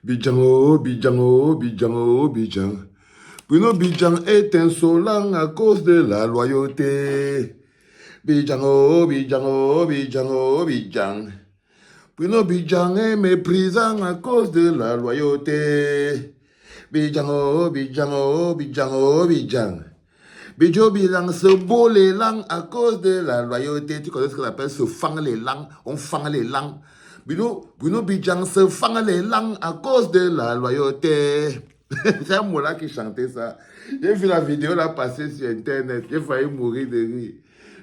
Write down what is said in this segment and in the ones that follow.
Bidjan, oh, Bidjan, oh, Bidjan, oh, Bidjan. Bruno Bidjan est insolent à cause de la loyauté. Bidjan, oh, Bidjan, oh, Bidjan, oh, Bidjan. Bruno Bidjan est méprisant à cause de la loyauté. Bidjan, oh, Bidjan, oh, Bidjan, oh, Bidjan. Bidjo Bilan se beau les langues à cause de la loyauté. Tu connais ce qu'on appelle se fang les langues. On fang les langues. Bruno Bidjan se fang les langues à cause de la loyauté. C'est un mot-là qui chantait ça. J'ai vu la vidéo là passer sur Internet. J'ai failli mourir de rire.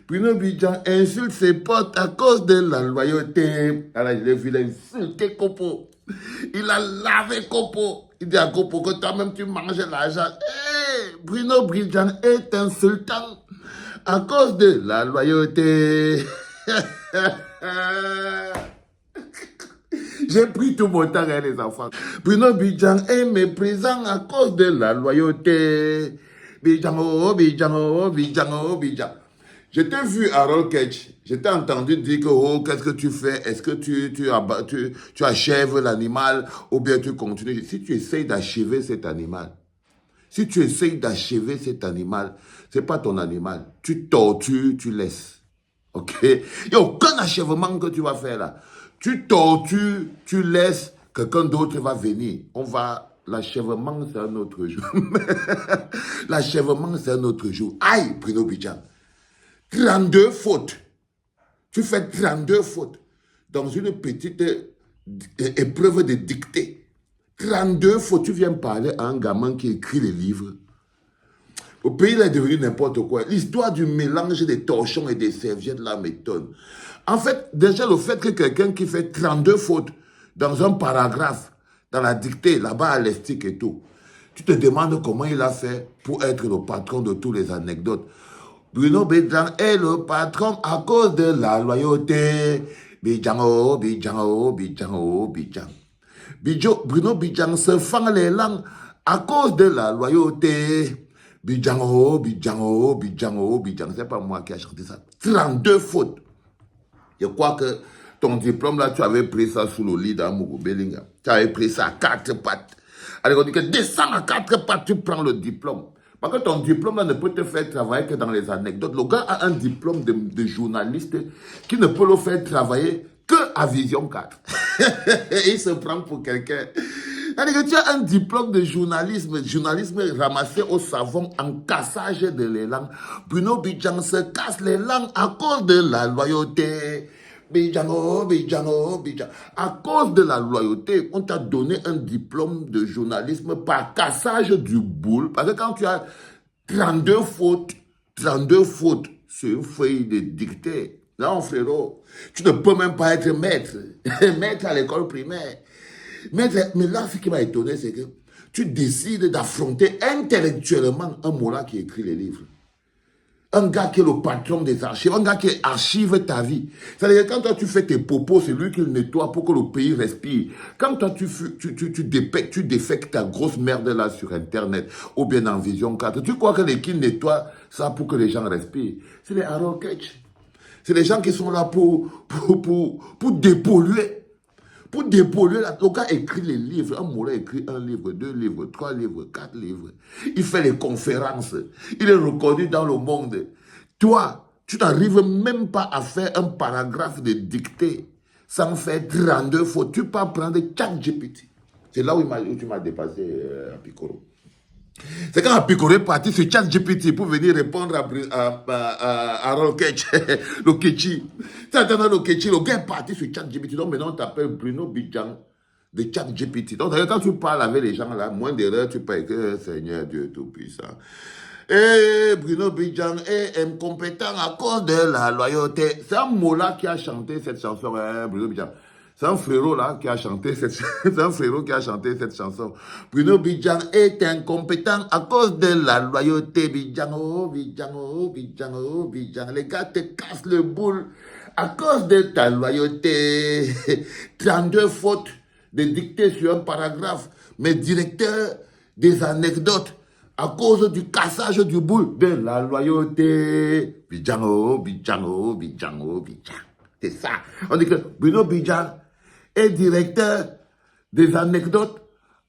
Bruno Bidjan insulte ses potes à cause de la loyauté. Alors, je l'ai vu, il a insulté Kopo. Il a lavé Kopo. Il dit à Kopo que toi-même tu manges l'argent. Hey, Bruno Bidjan est insultant à cause de la loyauté. J'ai pris tout mon temps, hein, les enfants. Bruno Bidjan est méprisant à cause de la loyauté. Bidjan, oh, Bidjan, oh, Bidjan, oh, Bidjan. Je t'ai vu à Rollcatch. Je t'ai entendu dire que, oh, qu'est-ce que tu fais? Est-ce que tu achèves l'animal ou bien tu continues? Si tu essayes d'achever cet animal, c'est pas ton animal. Tu tortures, tu laisses. Ok? Il n'y a aucun achèvement que tu vas faire là. Tu tortures, tu laisses, quelqu'un d'autre va venir. L'achèvement, c'est un autre jour. L'achèvement, c'est un autre jour. Aïe, Bruno Bidjan. 32 fautes. Tu fais 32 fautes dans une petite épreuve de dictée. 32 fautes. Tu viens parler à un gamin qui écrit les livres. Au pays, il est devenu n'importe quoi. L'histoire du mélange des torchons et des serviettes là m'étonne. En fait, déjà le fait que quelqu'un qui fait 32 fautes dans un paragraphe, dans la dictée, là-bas à l'Estique et tout, tu te demandes comment il a fait pour être le patron de toutes les anecdotes. Bruno Bidjan est le patron à cause de la loyauté. Bidjan, oh, Bidjan, oh, Bidjan, oh, Bidjan. Bruno Bidjan se fend les langues à cause de la loyauté. Bidjan, oh, Bidjan, oh, Bidjan, oh, Bidjan. C'est pas moi qui ai chanté ça. 32 fautes. Je crois que ton diplôme là, tu avais pris ça sous le lit d'Amourou Bellingham. Tu avais pris ça à 4 pattes. Allez, on dit que descends à 4 pattes, tu prends le diplôme. Parce que ton diplôme là ne peut te faire travailler que dans les anecdotes. Le gars a un diplôme de journaliste qui ne peut le faire travailler que à Vision 4. Et il se prend pour quelqu'un. C'est-à-dire que tu as un diplôme de journalisme ramassé au savon en cassage de les langues. Bruno Bidjan se casse les langues à cause de la loyauté. Bidjan, oh, Bidjan, oh, Bidjan. À cause de la loyauté, on t'a donné un diplôme de journalisme par cassage du boule. Parce que quand tu as 32 fautes sur une feuille de dictée, non frérot, tu ne peux même pas être maître. Maître à l'école primaire. Mais là, ce qui m'a étonné, c'est que tu décides d'affronter intellectuellement un mot-là qui écrit les livres. Un gars qui est le patron des archives, un gars qui archive ta vie. C'est-à-dire que quand toi tu fais tes popos, c'est lui qui le nettoie pour que le pays respire. Quand toi tu défectes ta grosse merde là sur Internet ou bien en Vision 4, tu crois que les qui nettoient ça pour que les gens respirent? C'est les Harold Ketch. C'est les gens qui sont là pour dépolluer. Pour dépolluer, le gars écrit les livres. Un Moulin écrit 1 livre, 2 livres, 3 livres, 4 livres. Il fait les conférences. Il est reconnu dans le monde. Toi, tu n'arrives même pas à faire un paragraphe de dictée sans faire 32 fautes. Tu peux prendre ChatGPT. C'est là où tu m'as dépassé, Apikoro. C'est quand Apikoro est parti sur ChatGPT pour venir répondre à Rollcatch, le Ketchi. Tu entends le Ketchi, le gars est parti sur ChatGPT. Donc maintenant, on t'appelle Bruno Bidjan de ChatGPT. Donc quand tu parles avec les gens là, moins d'erreurs, tu peux écrire Seigneur Dieu Tout-Puissant. Et Bruno Bidjan est incompétent à cause de la loyauté. C'est un mot-là qui a chanté cette chanson, Bruno Bidjan. C'est un frérot là qui a chanté cette chanson. Bruno Bidjan est incompétent à cause de la loyauté. Bidjan, oh, Bidjan, oh, Bidjan, oh, Bidjan. Les gars te cassent le boule à cause de ta loyauté. 32 fautes de dictées sur un paragraphe. Mais directeur des anecdotes à cause du cassage du boule de la loyauté. Bidjan, oh, Bidjan, oh, Bidjan, oh, Bidjan. C'est ça. On dit que Bruno Bidjan est directeur des anecdotes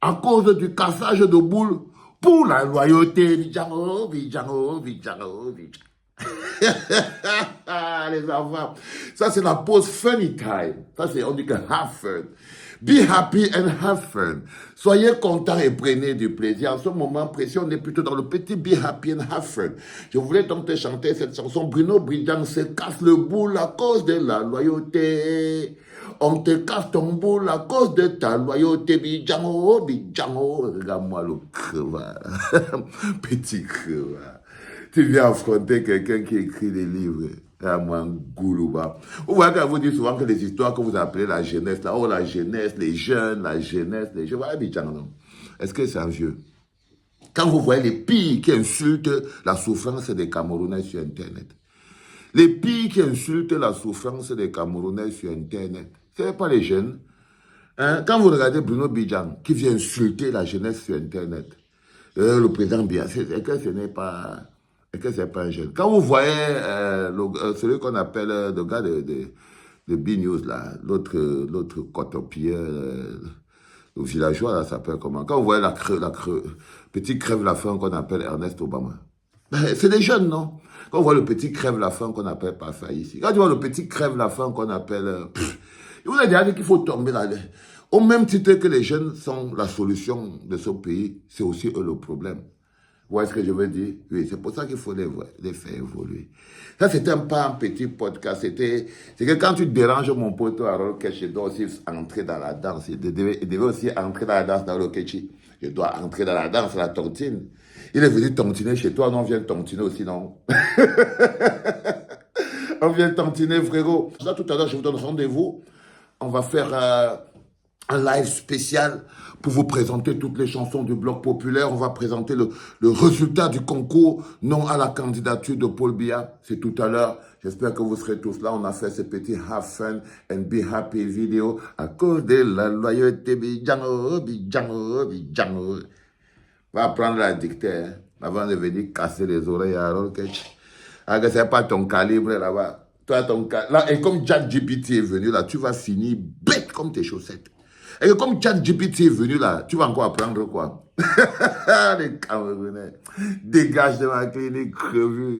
à cause du cassage de boules pour la loyauté. Bidjango, bidjango, bidjango, bidjango. Les enfants, ça c'est la pause funny time. Ça c'est, on dit que have fun. Be happy and have fun. Soyez contents et prenez du plaisir. En ce moment précis, on est plutôt dans le petit be happy and have fun. Je voulais donc te chanter cette chanson. Bruno Bidjan se casse le boule à cause de la loyauté. On te casse ton boule à cause de ta loyauté. Bidjango, bidjango. Regarde-moi le crevard. Petit crevard. Tu viens affronter quelqu'un qui écrit des livres. Ah, moi, Goulouba. Vous voyez qu'elle vous dit souvent que les histoires que vous appelez la jeunesse, là, oh, la jeunesse, les jeunes, la jeunesse, les jeunes. Voilà, non. Est-ce que c'est un vieux? Quand vous voyez les pires qui insultent la souffrance des Camerounais sur Internet, les pires qui insultent la souffrance des Camerounais sur Internet, ce n'est pas les jeunes. Hein? Quand vous regardez Bruno Bidjan, qui vient insulter la jeunesse sur Internet, le président Biya, c'est que ce n'est pas... Et que c'est pas un jeune. Quand vous voyez celui qu'on appelle le gars de B-News, là, l'autre cotopier, le villageois, là, s'appelle comment? Quand vous voyez petit crève-la-faim qu'on appelle Ernest Obama, ben, c'est des jeunes, non? Quand on voit le petit crève-la-faim qu'on appelle Passa ici, quand tu vois le petit crève-la-faim qu'on appelle... il vous a déjà dit qu'il faut tomber là. Au même titre que les jeunes sont la solution de ce pays, c'est aussi eux le problème. Vous voyez ce que je veux dire? Oui, c'est pour ça qu'il faut les faire évoluer. Ça, c'était pas un petit podcast. C'est que quand tu déranges mon poteau à Rokechi, je dois aussi entrer dans la danse. Il devait aussi entrer dans la danse dans Rokechi. Je dois entrer dans la danse, la tontine. Il est venu tontiner chez toi. Non, on vient tontiner aussi, non? On vient tontiner, frérot. Là, tout à l'heure, je vous donne rendez-vous. On va faire... un live spécial pour vous présenter toutes les chansons du Bloc populaire. On va présenter le résultat du concours non à la candidature de Paul Biya. C'est tout à l'heure. J'espère que vous serez tous là. On a fait ce petit have fun and be happy vidéo à cause de la loyauté. Bidjango, bidjango, bidjango. Va apprendre la dictée hein, avant de venir casser les oreilles à Rokechi. Ah, c'est pas ton calibre là-bas. Toi, là, et comme ChatGPT est venu là, tu vas finir bête comme tes chaussettes. Et que comme ChatGPT est venu là, tu vas encore apprendre quoi? Les Camerounais, dégage de ma clinique crevue.